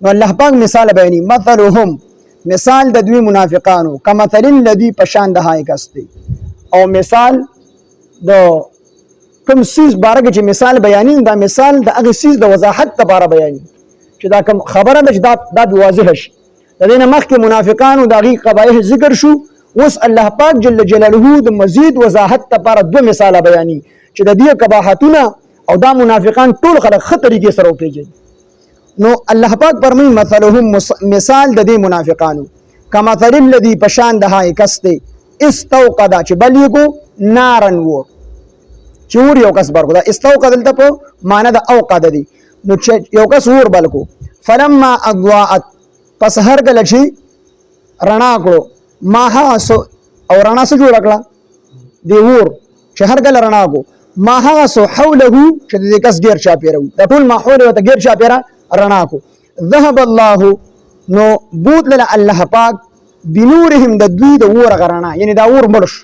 نو الله پاک مثال بیانی مثلهم مثال د دوی منافقانو کمثل الذی پشان د هاي کسته او مثال د کوم سیز بارګه چې مثال بیانین دا مثال د هغه سیز د وضاحت لپاره بیانین چې دا کوم خبره ده چې دا واضح شي د دې نه مخکې منافقانو د هغه قبایح ذکر شو اوس الله پاک جل جلاله د مزید وضاحت لپاره دوه مثال بیانې چې د دې قباحتونه او دا منافقان ټول خلک خطرې کې سره وپیژني نو الله پاک فرمایي مثلهم مثال د دې منافقانو کمثل الذی پشان د هاي کسته استوقد چې بلیګو نارن ور چې ور یو کس برګو دا استوقد دلته په معنا د اوقد دی نو چې یو کس ور بلکو فلما اضاءت پس هر کله چې رڼا کړو ما هاس او رڼا څه جوړ کړه دی ور چې هر کله رڼا کو ما هاس حوله چې د کس ګیر چا پیرو د ټول ماحول او ته ګیر چا پیرا رڼا کو ذهب الله نو بوت له الله پاک بنورهم د دوی د ور غرنا یعنی دا ور مرش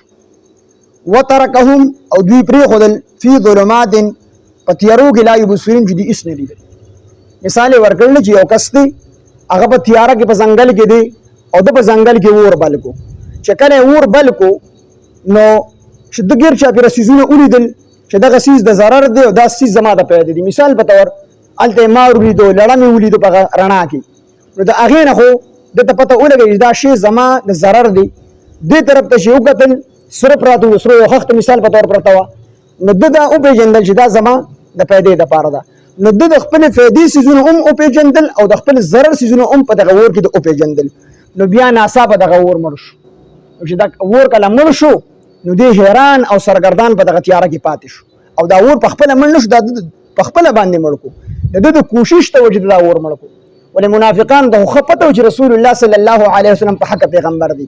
وترکهم او دوی پری خدل فی ظلمات پتیارو کې لا یبصرون جدي اسنه لیدل مثال ورکړل چې یو کس دی هغه په تیاره کې په ځنګل کې دی او د په ځنګل کې ور بلکو چې کله ور بلکو نو چې د ګیر چا پر سيزونه ولیدل چې دغه سیز د ضرر دی او دا سیز زما د پیدا دی مثال په تور الته ما ولیدو لړمې ولیدو په رڼا کې نو د هغې نه خو دته پته ولګي دا شی زما د ضرر دی دې طرف ته چې وکتل سره پراته سره یو خخت مثال په تور پرته وه نو د دا وپېژندل چې دا زما د پیدې دپاره ده نو د خپلې فایدې څیزونه هم وپېژندل او د خپل ضرر څیزونه هم په دغه اور کې د وپېژندل نو بیا ناڅاپه دغه اور مړ شو چې دا اور کله مړ شو نو دې حیران او سرګردان په دغه تیاره کې پاتې شو او دا اور په خپله مړ نه شو دا په خپله باندې مړ کو د کوشش ته وجه دا اور مړ کو ولې منافقان د خو پته چې رسول الله صلی الله علیه وسلم په حق پیغمبر دی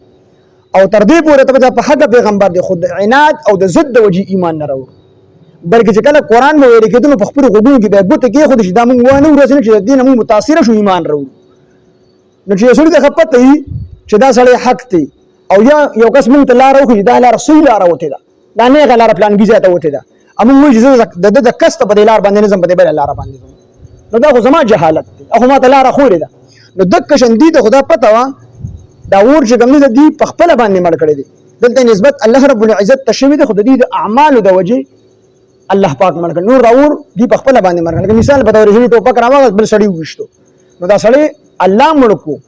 او تر دې پورې ته په حق پیغمبر دی خود عناد او د ضد د وجه ایمان نه راوړ بلکې چې کله قرآن به ویل کېدو نو په خپلو غوږونو کې به یې ګوته کېښودې چې دا مونږ وانه ورسېنو چې د دې نه مونږ متاثره شو ایمان راوړو نو چې یو سړي ته ښه پته وي چې دا سړی حق دی او یا یو کس مونږ ته لاره وښي چې دا لاره صحیح لاره وتې ده دا نیغه لاره پلانګي ځای ته وتې ده مونږ وایو چې زه د ده د کس ته په دې لار باندې نه ځم په دې بله لاره باندې ځم نو دا خو زما جهالت دی او خو ما ته لاره خورې ده نو دکه شان دي ته خو دا پته وه دا اور چې کوم دی دوی په خپله باندې مړ کړی دی دلته نسبت الله رب العزت ته شوي دی خو د دې د اعمالو د وجې الله پاک مړ کړ نور راور دی په خپله باندې مړ کړ مثال په تور هی ټوپک راوغه بل سړی وښتو نو دا سړی الله مړ کو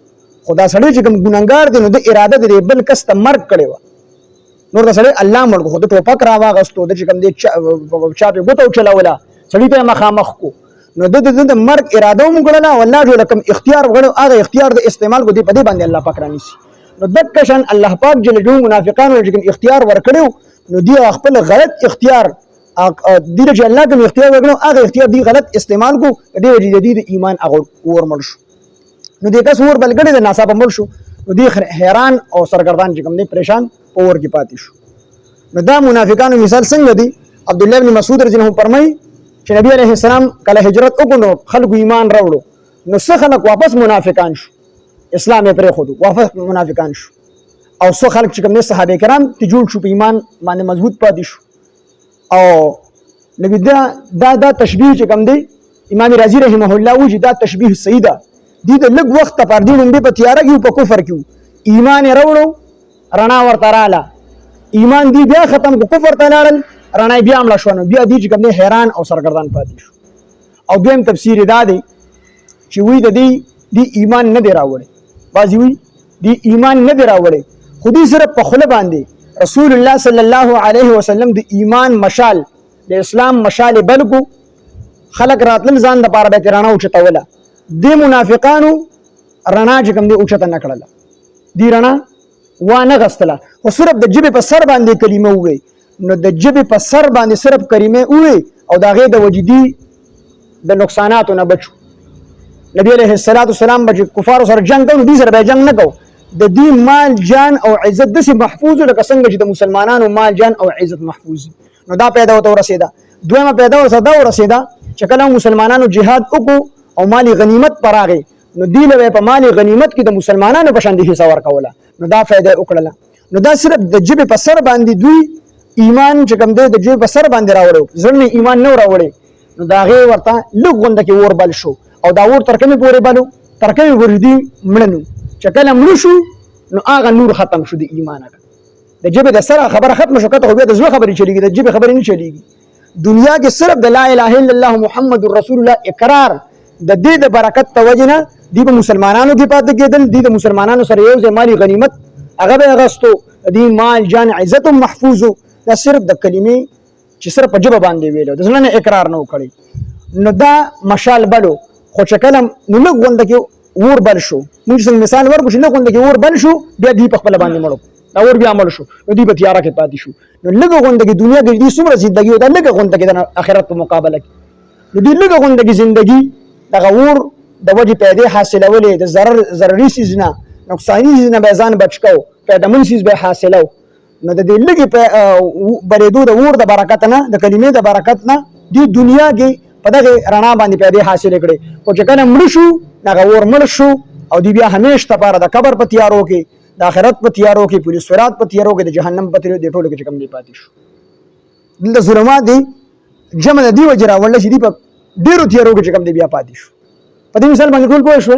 خدا سړی چې کوم ګناګار دی نو د اراده دی بل کس ته مرګ کړی و نور دا سړی الله مړ کو خو د ټوپک راوغستو د چې کوم دی چا په ګوتو چلاوله سړی ته مخامخ کو نو د مرګ اراده هم کړله او الله جل کوم اختیار وغړو هغه اختیار د استعمال کو دی په دې باندې الله پاک رانیسي نو دک شان الله پاک جل جلاله منافقانو چې کوم اختیار ورکړو نو دی خپل غلط اختیار دې چې الله کوم اختیار وکړو هغه اختیار دی غلط استعمال کو دې وجې د ایمان هغه اور مړ شو نو دې کس اور بلګړې د ناصاب مړ شو نو دې حیران او سرګردان چې کوم دی پریشان اور کې پاتې شو نو دا منافقانو مثال څنګه دی عبد الله بن مسعود رضی الله عنه فرمایي چې نبی علیه السلام کله هجرت وکړو خلکو ایمان راوړو نو څه خلک واپس منافقان شو اسلام یې پرېښودو واپس منافقان شو او څه خلک چې کوم دی صحابه کرام ته جوړ شو په ایمان باندې مضبوط پاتې شو او نبی دا تشبیه چې کوم دی امام رازی رحمه الله وایي چې دا تشبیه صحیح ده دې د لږ وخت لپاره دې لومبې په تیاره کې په کفر کې ایمان یې راوړو رڼا ورته راغله ایمان دی بیا ختم کو کفر ته لاړل رڼا بیا مړه شو نو بیا دې چې کوم دی حیران او سرګردان پاتې شو او دویم تفسیر دا دی چې وایي د دې ایمان نه دی راوړی بعضې وایي دې ایمان نه دی راوړی خو دې صرف په خوله باندې رسول الله صلی الله علیه وسلم د ایمان مشال د اسلام مشال بلکو خلق راتل ځان د پاره به رڼا اوچتوله د منافقانو رڼا چې کوم دی اوچته نه کړله دی رڼا وانه غستله خو صرف د جبې په سر باندې کلمه ووی نو د جبې په سر باندې صرف کلمه ووی او د هغې د وجدي د نقصاناتو نه بچو نبی علیه السلام به چې کفارو سره جنګ کوو نو دوی سره به یې جنګ نه کوو د دې مال جان او عزت داسې محفوظ لکه څنګه چې د مسلمانانو مال جان او عزت محفوظ نو دا پیدا ورته ورسېده دویمه پیدا ورته دا ورسېده چې کله مسلمانانو جهاد وکړو او مالی غنیمت پر راغی نو دوی له په مالی غنیمت کې د مسلمانانو په شان د حصه ورکوله نو دا فایده یې وکړله نو دا صرف د ژبې په سر باندې دوی ایمان چې کوم دی د ژبې په سر باندې راوړی زړه نه ایمان نه راوړی نو د هغې ورته لږ غونده کې اور بل شو او دا اور تر کومې پورې بلو ترکه ورځي مړنو چې کله مړ شو نو هغه نور ختم شو د ایمان د جبه د سره خبره ختم شو کته خو بیا د زړه خبرې چلیږي د جبه خبرې نه چلیږي دنیا کې صرف د لا اله الا الله محمد رسول الله اقرار د دې د برکت توجنه دی په مسلمانانو کې پاتې کېدل دی د مسلمانانو سره یو ځای مالی غنیمت هغه به غستو دی مال جان عزت محفوظ دا صرف د کلمې چې صرف په جبه باندې ویلو د ځنه اقرار نه وکړي نو دا مشال بلو خو چې کلم نو لږ غونډه کې ور بل شو موږ څنګه مثال ورکو چې لږ غونډه کې ور بل شو بیا دی په خپل باندې مړو دا ور بیا عمل شو نو دی په تیاره کې پاتې شو نو لږ غونډه کې دنیا کې دې څومره ژوندۍ او دا لږ غونډه کې د آخرت په مقابله کې نو دې لږ غونډه کې ژوندۍ دغه ور د وجه پیدا حاصلولې د ضرري سیز نه نقصانی سیز نه به ځان بچ کو پیدامن سیز به حاصلو نو د دې لږ بریدو د ور د برکت نه د کلمې د برکت نه دی دنیا کې په دغه رڼا باندې پیدا حاصل کړي او چې کله مړ شو هغه ور مړ شو او دی بیا همیش لپاره د قبر په تیارو کې د آخرت په تیارو کې پولیس فرات په تیارو کې د جهنم په تیارو د ټولو کې کم دی پاتې شو دلته ظلمات دی جمع دی وجرا ولله چې دی په ډیرو تیارو کې کم دی بیا پاتې شو په دې مثال باندې ټول پوه شو